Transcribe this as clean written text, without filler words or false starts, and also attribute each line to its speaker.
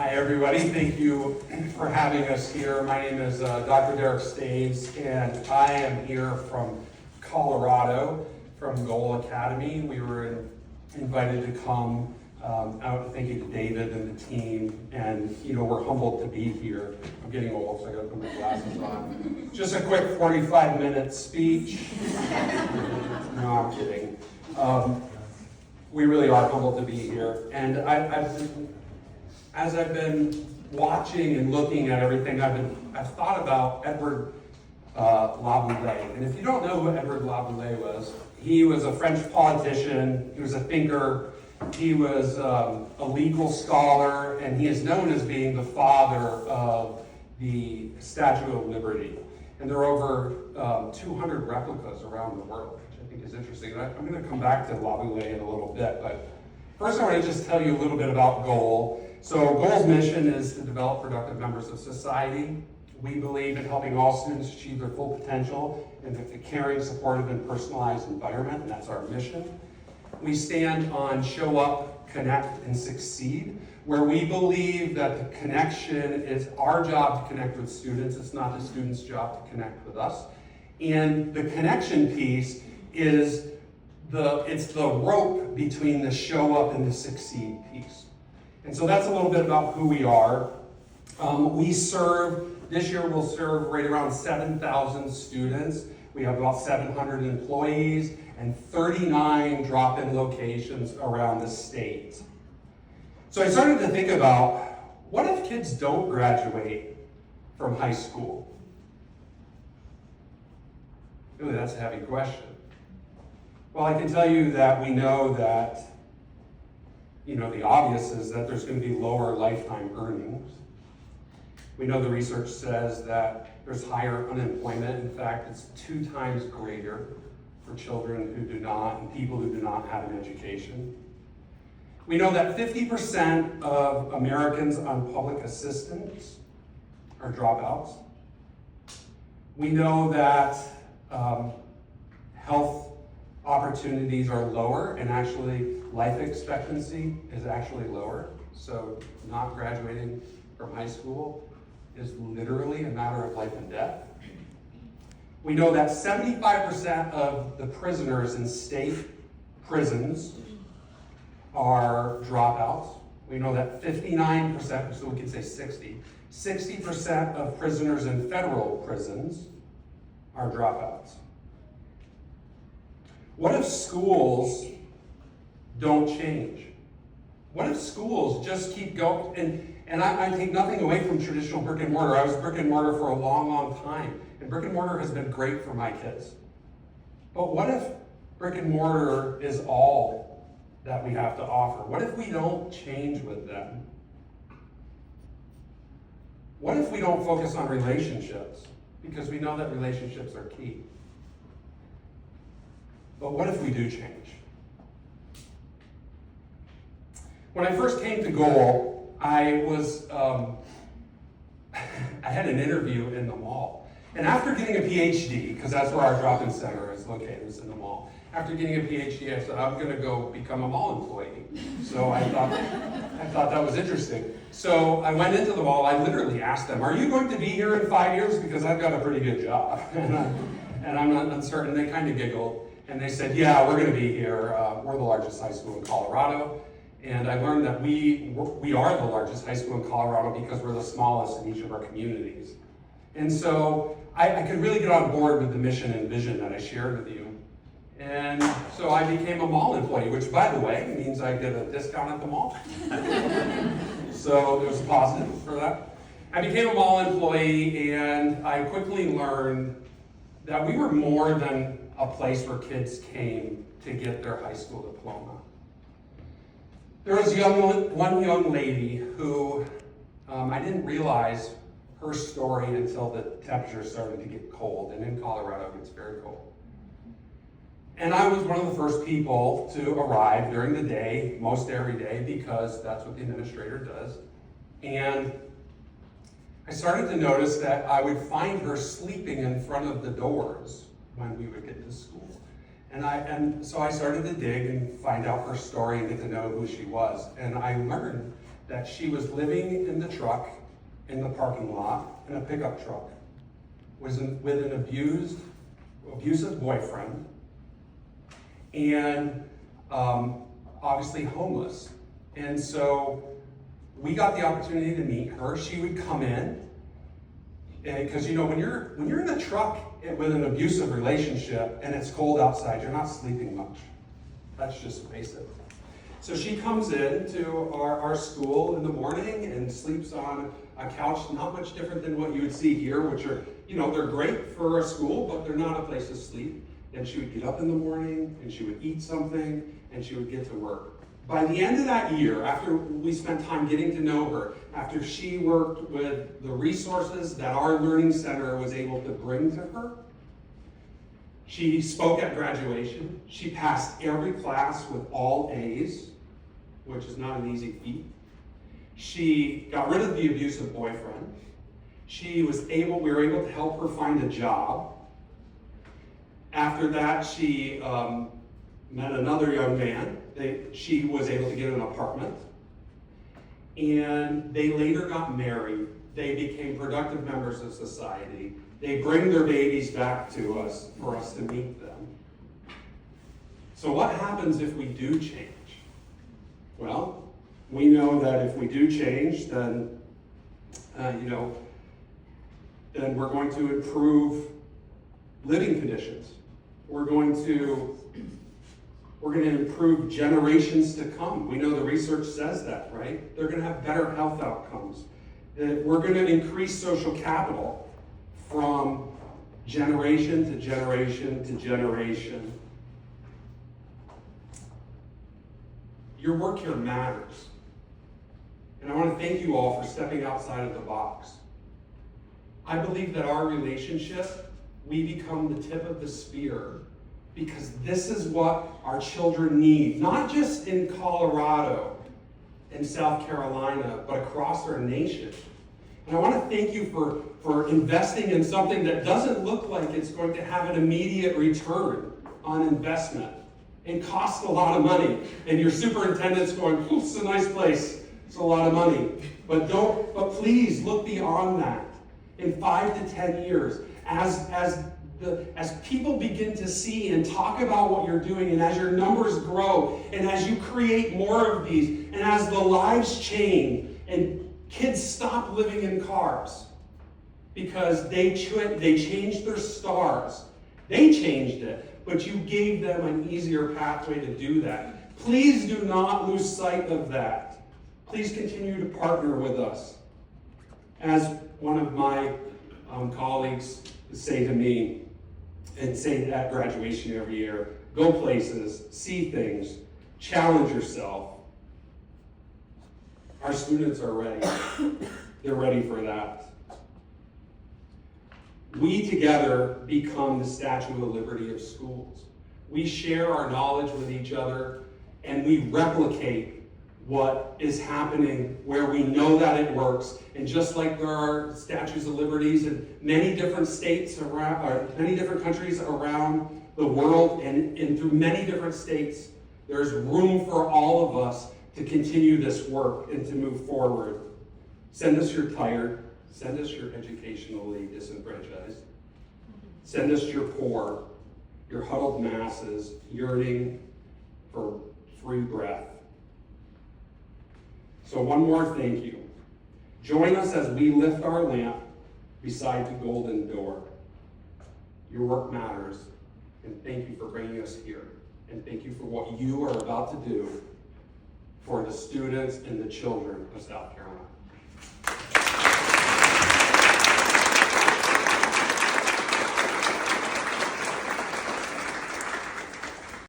Speaker 1: Hi everybody, thank you for having us here. My name is Dr. Derek Staves, and I am here from Colorado, from Goal Academy. We were invited to come out, thank you to David and the team, and we're humbled to be here. I'm getting old, so I gotta put my glasses on. Just a quick 45-minute speech. No, I'm kidding. We really are humbled to be here, and as I've been watching and looking at everything, I've thought about Edward Laboulaye. And if you don't know who Edward Laboulaye was, he was a French politician, he was a thinker, he was a legal scholar, and he is known as being the father of the Statue of Liberty. And there are over 200 replicas around the world, which I think is interesting. And I'm going to come back to Laboulaye in a little bit, but first I want to just tell you a little bit about Goal. So Goal's mission is to develop productive members of society. We believe in helping all students achieve their full potential in a caring, supportive, and personalized environment, and that's our mission. We stand on show up, connect, and succeed, where we believe that the connection is our job to connect with students. It's not the students' job to connect with us. And the connection piece is it's the rope between the show up and the succeed piece. And so that's a little bit about who we are. This year we'll serve right around 7,000 students. We have about 700 employees and 39 drop-in locations around the state. So I started to think about, what if kids don't graduate from high school? Really, that's a heavy question. Well, I can tell you that we know that the obvious is that there's going to be lower lifetime earnings. We know the research says that there's higher unemployment. In fact, it's 2 times greater for children who do not, and people who do not have an education. We know that 50% of Americans on public assistance are dropouts. We know that health opportunities are lower, and actually life expectancy is actually lower. So not graduating from high school is literally a matter of life and death. We know that 75% of the prisoners in state prisons are dropouts. We know that 59%, so we can say 60% of prisoners in federal prisons are dropouts. What if schools don't change? What if schools just keep going? And I take nothing away from traditional brick and mortar. I was brick and mortar for a long, long time. And brick and mortar has been great for my kids. But what if brick and mortar is all that we have to offer? What if we don't change with them? What if we don't focus on relationships? Because we know that relationships are key. But what if we do change? When I first came to Goal, I had an interview in the mall. And after getting a PhD, because that's where our drop-in center is located, is in the mall. After getting a PhD, I said, I'm going to go become a mall employee. So I thought that was interesting. So I went into the mall. I literally asked them, are you going to be here in 5 years? Because I've got a pretty good job. and I'm not uncertain. They kind of giggled. And they said, yeah, we're going to be here. We're the largest high school in Colorado. And I learned that we are the largest high school in Colorado because we're the smallest in each of our communities. And so I could really get on board with the mission and vision that I shared with you. And so I became a mall employee, which, by the way, means I get a discount at the mall. So there's a positive for that. I became a mall employee, and I quickly learned that we were more than a place where kids came to get their high school diploma. There was one young lady who I didn't realize her story until the temperature started to get cold, and in Colorado it gets very cold. And I was one of the first people to arrive during the day, most every day, because that's what the administrator does. And I started to notice that I would find her sleeping in front of the doors when we would get to school. And so I started to dig and find out her story and get to know who she was. And I learned that she was living in the truck in the parking lot in a pickup truck, with an abusive boyfriend, and obviously homeless. And so we got the opportunity to meet her. She would come in, because when you're in a truck with an abusive relationship and it's cold outside, you're not sleeping much. Let's just face it. So she comes in to our school in the morning and sleeps on a couch, not much different than what you would see here, which are, they're great for a school, but they're not a place to sleep. And she would get up in the morning and she would eat something and she would get to work. By the end of that year, after we spent time getting to know her, after she worked with the resources that our learning center was able to bring to her, she spoke at graduation. She passed every class with all A's, which is not an easy feat. She got rid of the abusive boyfriend. We were able to help her find a job. After that, she met another young man. She was able to get an apartment. And they later got married. They became productive members of society. They bring their babies back to us for us to meet them. So what happens if we do change? Well, we know that if we do change, then then we're going to improve living conditions. We're going to improve generations to come. We know the research says that, right? They're going to have better health outcomes. We're going to increase social capital from generation to generation to generation. Your work here matters. And I want to thank you all for stepping outside of the box. I believe that our relationship, we become the tip of the spear, because this is what our children need, not just in Colorado and South Carolina, but across our nation. And I want to thank you for investing in something that doesn't look like it's going to have an immediate return on investment and cost a lot of money. And your superintendent's going, it's a nice place, it's a lot of money. But please look beyond that. In 5 to 10 years, as people begin to see and talk about what you're doing, and as your numbers grow, and as you create more of these, and as the lives change, and kids stop living in cars because they changed their stars. They changed it, but you gave them an easier pathway to do that. Please do not lose sight of that. Please continue to partner with us. As one of my colleagues say to me, and say at graduation every year, go places, see things, challenge yourself. Our students are ready. They're ready for that. We together become the Statue of Liberty of schools. We share our knowledge with each other, and we replicate what is happening where we know that it works. And just like there are statues of liberties in many different states around, or many different countries around the world, and through many different states, there's room for all of us to continue this work and to move forward. Send us your tired. Send us your educationally disenfranchised. Send us your poor, your huddled masses yearning for free breath. So one more thank you. Join us as we lift our lamp beside the golden door. Your work matters, and thank you for bringing us here. And thank you for what you are about to do for the students and the children of South Carolina.